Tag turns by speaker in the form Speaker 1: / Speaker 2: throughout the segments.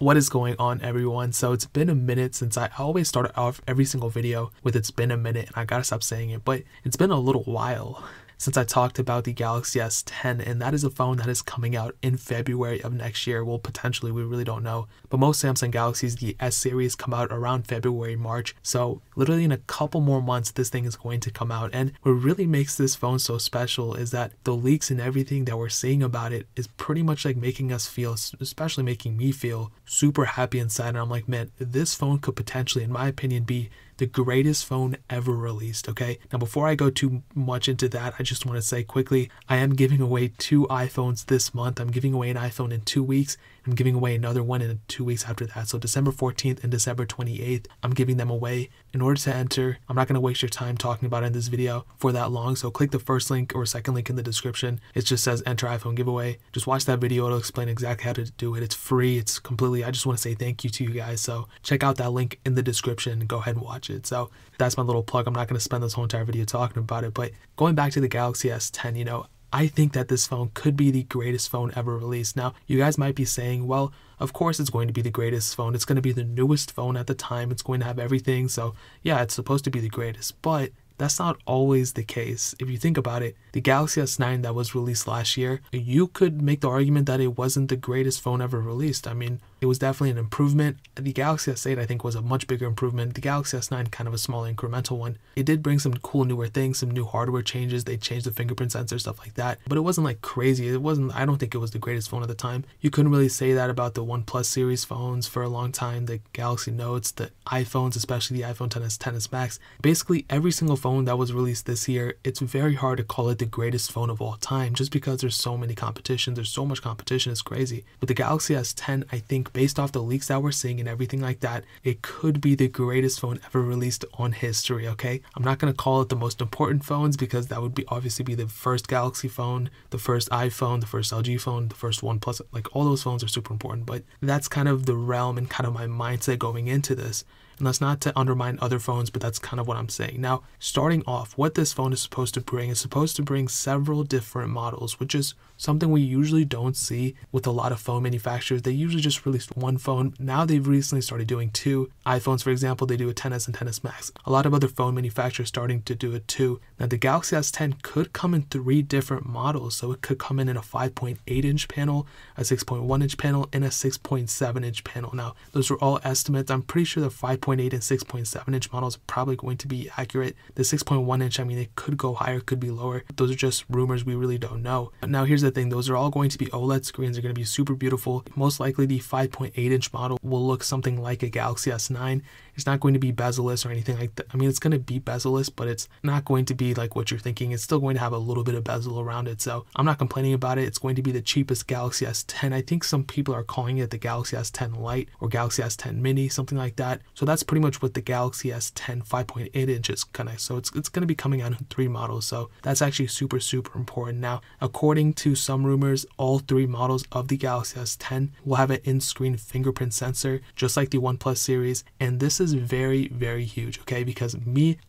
Speaker 1: What is going on, everyone? So it's been a minute since I always start off every single video with "it's been a minute," and I gotta stop saying it, but it's been a little while since I talked about the Galaxy S10, and that is a phone that is coming out in February of next year. Well, potentially, we really don't know. But most Samsung Galaxies, the S series, come out around February, March. So literally in a couple more months, this thing is going to come out. And what really makes this phone so special is that the leaks and everything that we're seeing about it is pretty much like making us feel, especially making me feel, super happy inside. And I'm like, man, this phone could potentially, in my opinion, be the greatest phone ever released. Okay, now before I go too much into that, I just want to say quickly, I am giving away 2 iPhones this month. I'm giving away an iPhone in 2 weeks. I'm giving away another one in 2 weeks after that. So December 14th and December 28th, I'm giving them away. In order to enter, I'm not going to waste your time talking about it in this video for that long. So click the first link or second link in the description. It just says enter iPhone giveaway. Just watch that video. It'll explain exactly how to do it. It's free. It's completely, I just want to say thank you to you guys. So check out that link in the description and go ahead and watch it. So that's my little plug. I'm not going to spend this whole entire video talking about it, but going back to the Galaxy S10, you know, I think that this phone could be the greatest phone ever released. Now, you guys might be saying, well, of course it's going to be the greatest phone. It's going to be the newest phone at the time. It's going to have everything. So yeah, it's supposed to be the greatest, but that's not always the case. If you think about it, the Galaxy S9 that was released last year, you could make the argument that it wasn't the greatest phone ever released. I mean, it was definitely an improvement. The Galaxy S8, I think, was a much bigger improvement. The Galaxy S9, kind of a small incremental one. It did bring some cool newer things, some new hardware changes. They changed the fingerprint sensor, stuff like that. But it wasn't like crazy. It wasn't, I don't think it was the greatest phone at the time. You couldn't really say that about the OnePlus series phones for a long time. The Galaxy Notes, the iPhones, especially the iPhone XS, XS Max. Basically, every single phone that was released this year, it's very hard to call it the greatest phone of all time just because there's so many competitions. There's so much competition. It's crazy. But the Galaxy S10, I think, based off the leaks that we're seeing and everything like that, it could be the greatest phone ever released on history. Okay, I'm not going to call it the most important phones because that would be obviously be the first Galaxy phone, the first iPhone, the first LG phone, the first OnePlus. Like, all those phones are super important, but that's kind of the realm and kind of my mindset going into this. And that's not to undermine other phones, but that's kind of what I'm saying. Now, starting off, what this phone is supposed to bring is supposed to bring several different models, which is something we usually don't see with a lot of phone manufacturers. They usually just released one phone. Now they've recently started doing 2 iPhones. For example, they do a XS and XS Max. A lot of other phone manufacturers starting to do it too. Now the Galaxy S10 could come in 3 different models. So it could come in a 5.8-inch panel, a 6.1-inch panel, and a 6.7-inch panel. Now those are all estimates. I'm pretty sure the 5.8 and 6.7-inch models are probably going to be accurate. The 6.1-inch, I mean, it could go higher, could be lower. Those are just rumors. We really don't know. But now here's the thing, those are all going to be OLED screens. They're going to be super beautiful. Most likely the 5.8-inch model will look something like a Galaxy S9. It's not going to be bezel-less or anything like that. I mean, it's going to be bezel-less, but it's not going to be like what you're thinking. It's still going to have a little bit of bezel around it, so I'm not complaining about it. It's going to be the cheapest Galaxy S10. I think some people are calling it the Galaxy S10 Lite or Galaxy S10 Mini, something like that. So that's pretty much what the Galaxy S10 5.8 inches kind of, so it's going to be coming out in 3 models. So that's actually super important. Now, according to some rumors, all 3 models of the Galaxy S10 will have an in-screen fingerprint sensor, just like the OnePlus series. And this is very huge, okay? Because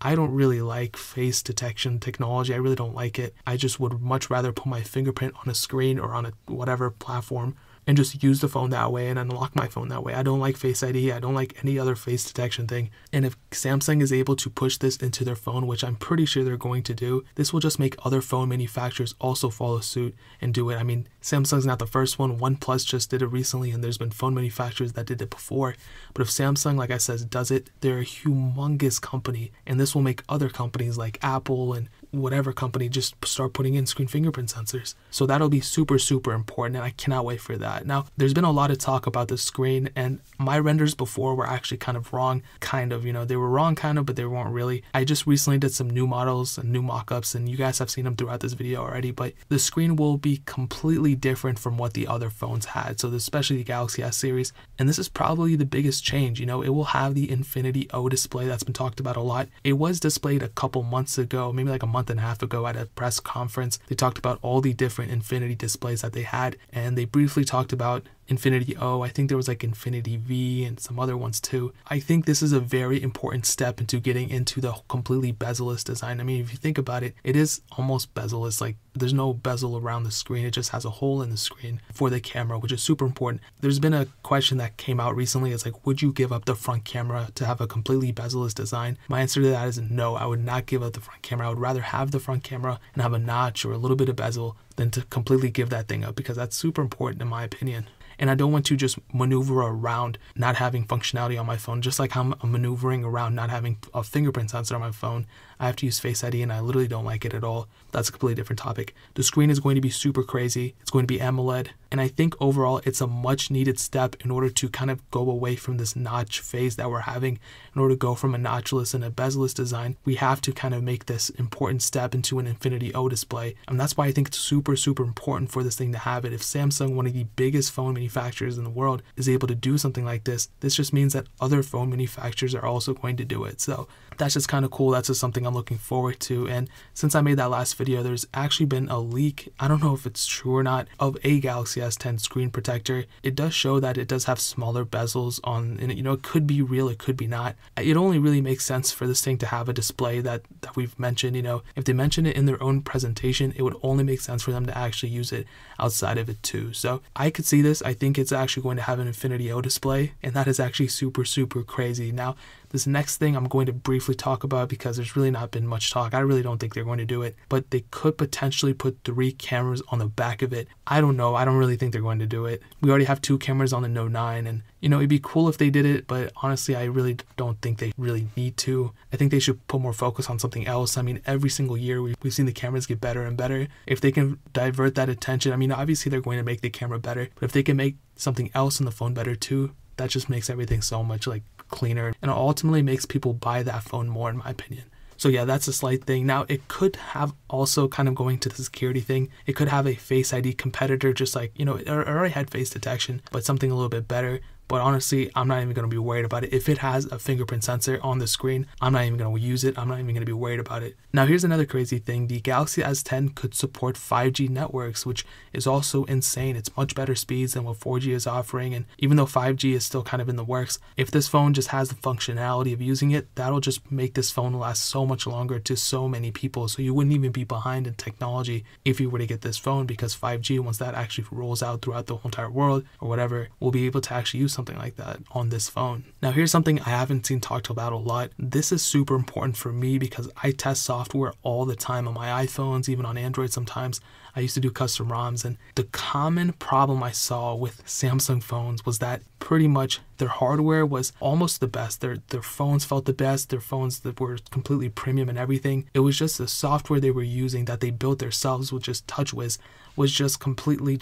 Speaker 1: I don't really like face detection technology. I really don't like it. I just would much rather put my fingerprint on a screen or on a whatever platform and just use the phone that way and unlock my phone that way. I don't like Face ID. I don't like any other face detection thing. And if Samsung is able to push this into their phone, which I'm pretty sure they're going to do, this will just make other phone manufacturers also follow suit and do it. I mean, Samsung's not the first one. OnePlus just did it recently, and there's been phone manufacturers that did it before. But if Samsung, like I said, does it, they're a humongous company, and this will make other companies like Apple and whatever company just start putting in screen fingerprint sensors. So that'll be super important, and I cannot wait for that. Now, there's been a lot of talk about the screen, and my renders before were actually kind of wrong. You know, they were wrong kind of, but they weren't really. I just recently did some new models and new mock-ups, and you guys have seen them throughout this video already, but the screen will be completely different from what the other phones had. So especially the Galaxy S series, and this is probably the biggest change. You know, it will have the Infinity O display that's been talked about a lot. It was displayed a couple months ago, maybe like a month and a half ago at a press conference. They talked about all the different Infinity displays that they had, and they briefly talked about Infinity O. I think there was like Infinity V and some other ones too. I think this is a very important step into getting into the completely bezel-less design. I mean, if you think about it, it is almost bezel-less. Like there's no bezel around the screen. It just has a hole in the screen for the camera, which is super important. There's been a question that came out recently. It's like, would you give up the front camera to have a completely bezel-less design? My answer to that is no. I would not give up the front camera. I would rather have the front camera and have a notch or a little bit of bezel than to completely give that thing up, because that's super important in my opinion. And I don't want to just maneuver around not having functionality on my phone, just like I'm maneuvering around not having a fingerprint sensor on my phone. I have to use Face ID and I literally don't like it at all. That's a completely different topic. The screen is going to be super crazy. It's going to be AMOLED. And I think overall it's a much needed step in order to kind of go away from this notch phase that we're having. In order to go from a notchless and a bezel-less design, we have to kind of make this important step into an Infinity O display. And that's why I think it's super, super important for this thing to have it. If Samsung, one of the biggest phone manufacturers in the world, is able to do something like this just means that other phone manufacturers are also going to do it. So that's just kind of cool. That's just something I'm looking forward to. And since I made that last video, there's actually been a leak, I don't know if it's true or not, of a Galaxy S10 screen protector. It does show that it does have smaller bezels on, and it could be real, it could be not. It only really makes sense for this thing to have a display that we've mentioned. If they mention it in their own presentation, it would only make sense for them to actually use it outside of it too. So I could see this. I think it's actually going to have an Infinity O display, and that is actually super, super crazy. Now, this next thing I'm going to briefly talk about, because there's really not been much talk. I really don't think they're going to do it, but they could potentially put 3 cameras on the back of it. I don't know. I don't really think they're going to do it. We already have 2 cameras on the Note 9, and it'd be cool if they did it, but honestly, I really don't think they really need to. I think they should put more focus on something else. I mean, every single year we've seen the cameras get better and better. If they can divert that attention, I mean, obviously they're going to make the camera better, but if they can make something else in the phone better too, that just makes everything so much cleaner, and it ultimately makes people buy that phone more, in my opinion. So yeah, that's a slight thing. Now, it could have also, kind of going to the security thing, it could have a Face ID competitor, just like, it already had face detection, but something a little bit better. But honestly, I'm not even going to be worried about it. If it has a fingerprint sensor on the screen, I'm not even going to use it. I'm not even going to be worried about it. Now, here's another crazy thing. The Galaxy S10 could support 5G networks, which is also insane. It's much better speeds than what 4G is offering. And even though 5G is still kind of in the works, if this phone just has the functionality of using it, that'll just make this phone last so much longer to so many people. So you wouldn't even be behind in technology if you were to get this phone, because 5G, once that actually rolls out throughout the whole entire world or whatever, we'll be able to actually use something like that on this phone. Now, here's something I haven't seen talked about a lot. This is super important for me because I test software all the time on my iPhones, even on Android sometimes. I used to do custom ROMs, and the common problem I saw with Samsung phones was that pretty much their hardware was almost the best. Their phones felt the best. Their phones that were completely premium and everything. It was just the software they were using that they built themselves, with just TouchWiz, was just completely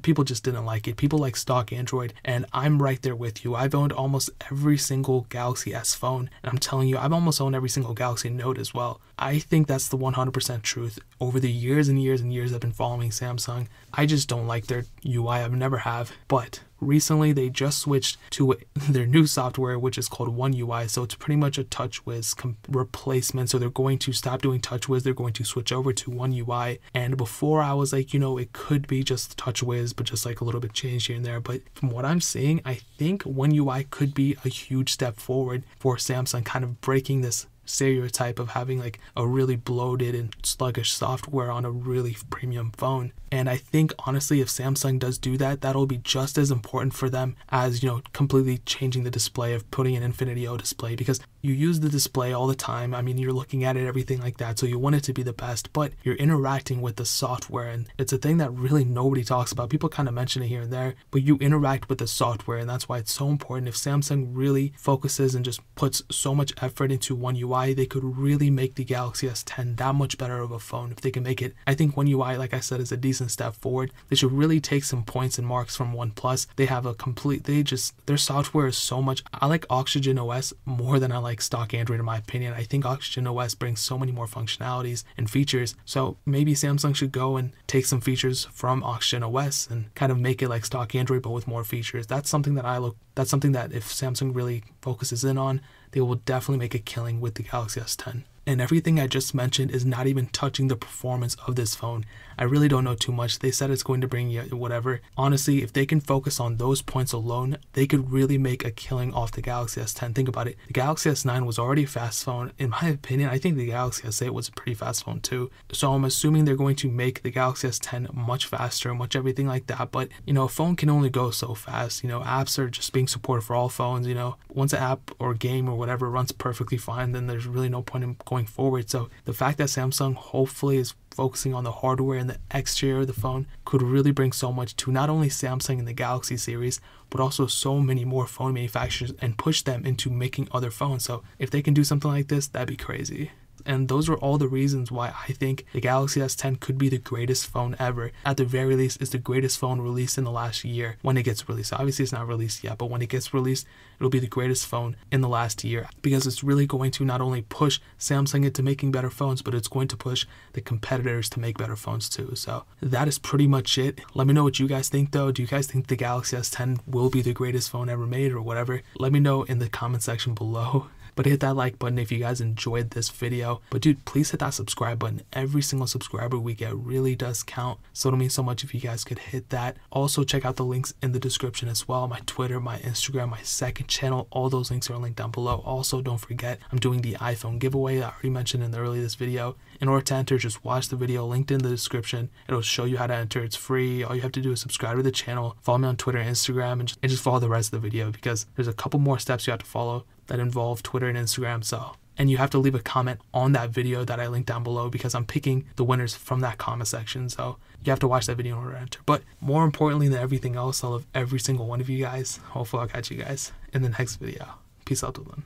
Speaker 1: people just didn't like it. People like stock Android, and I'm right there with you. I've owned almost every single Galaxy S phone, and I'm telling you, I've almost owned every single Galaxy Note as well. I think that's the 100% truth. Over the years and years and years I've been following Samsung, I just don't like their UI. I've never have, but recently they just switched to their new software, which is called One UI. So it's pretty much a TouchWiz replacement. So they're going to stop doing TouchWiz. They're going to switch over to One UI. And before I was like, it could be just TouchWiz, but just like a little bit changed here and there. But from what I'm seeing, I think One UI could be a huge step forward for Samsung, kind of breaking this stereotype of having like a really bloated and sluggish software on a really premium phone. And I think honestly, if Samsung does do that, that'll be just as important for them as, completely changing the display, of putting an Infinity O display, because you use the display all the time. I mean, you're looking at it, everything like that. So you want it to be the best, but you're interacting with the software. And it's a thing that really nobody talks about. People kind of mention it here and there, but you interact with the software. And that's why it's so important. If Samsung really focuses and just puts so much effort into One UI, they could really make the Galaxy S10 that much better of a phone. If they can make it, I think One UI, like I said, is a decent step forward. They should really take some points and marks from OnePlus. They have their software is so much. I like Oxygen OS more than I like stock Android, in my opinion. I think Oxygen OS brings so many more functionalities and features. So maybe Samsung should go and take some features from Oxygen OS and kind of make it like stock Android, but with more features. That's something that if Samsung really focuses in on, they will definitely make a killing with the Galaxy S10. And everything I just mentioned is not even touching the performance of this phone. I really don't know too much. They said it's going to bring you whatever. Honestly, if they can focus on those points alone, they could really make a killing off the Galaxy S10. Think about it. The Galaxy S9 was already a fast phone. In my opinion, I think the Galaxy S8 was a pretty fast phone too. So I'm assuming they're going to make the Galaxy S10 much faster, much everything like that. But, you know, a phone can only go so fast. You know, apps are just being supported for all phones. You know, once an app or game or whatever runs perfectly fine, then there's really no point in going forward. So the fact that Samsung hopefully is focusing on the hardware and the exterior of the phone could really bring so much to not only Samsung and the Galaxy series, but also so many more phone manufacturers and push them into making other phones. So if they can do something like this, that'd be crazy. And those are all the reasons why I think the Galaxy S10 could be the greatest phone ever. At the very least, it's the greatest phone released in the last year when it gets released. Obviously, it's not released yet, but when it gets released, it'll be the greatest phone in the last year because it's really going to not only push Samsung into making better phones, but it's going to push the competitors to make better phones too. So that is pretty much it. Let me know what you guys think though. Do you guys think the Galaxy S10 will be the greatest phone ever made or whatever? Let me know in the comment section below. But hit that like button if you guys enjoyed this video. But dude, please hit that subscribe button. Every single subscriber we get really does count. So it'll mean so much if you guys could hit that. Also check out the links in the description as well. My Twitter, my Instagram, my second channel, all those links are linked down below. Also don't forget, I'm doing the iPhone giveaway I already mentioned in the early this video. In order to enter, just watch the video linked in the description. It'll show you how to enter. It's free. All you have to do is subscribe to the channel, follow me on Twitter and Instagram, and just follow the rest of the video because there's a couple more steps you have to follow that involve Twitter and Instagram. And you have to leave a comment on that video that I linked down below because I'm picking the winners from that comment section. So you have to watch that video in order to enter. But more importantly than everything else, I love every single one of you guys. Hopefully I'll catch you guys in the next video. Peace out, Dylan.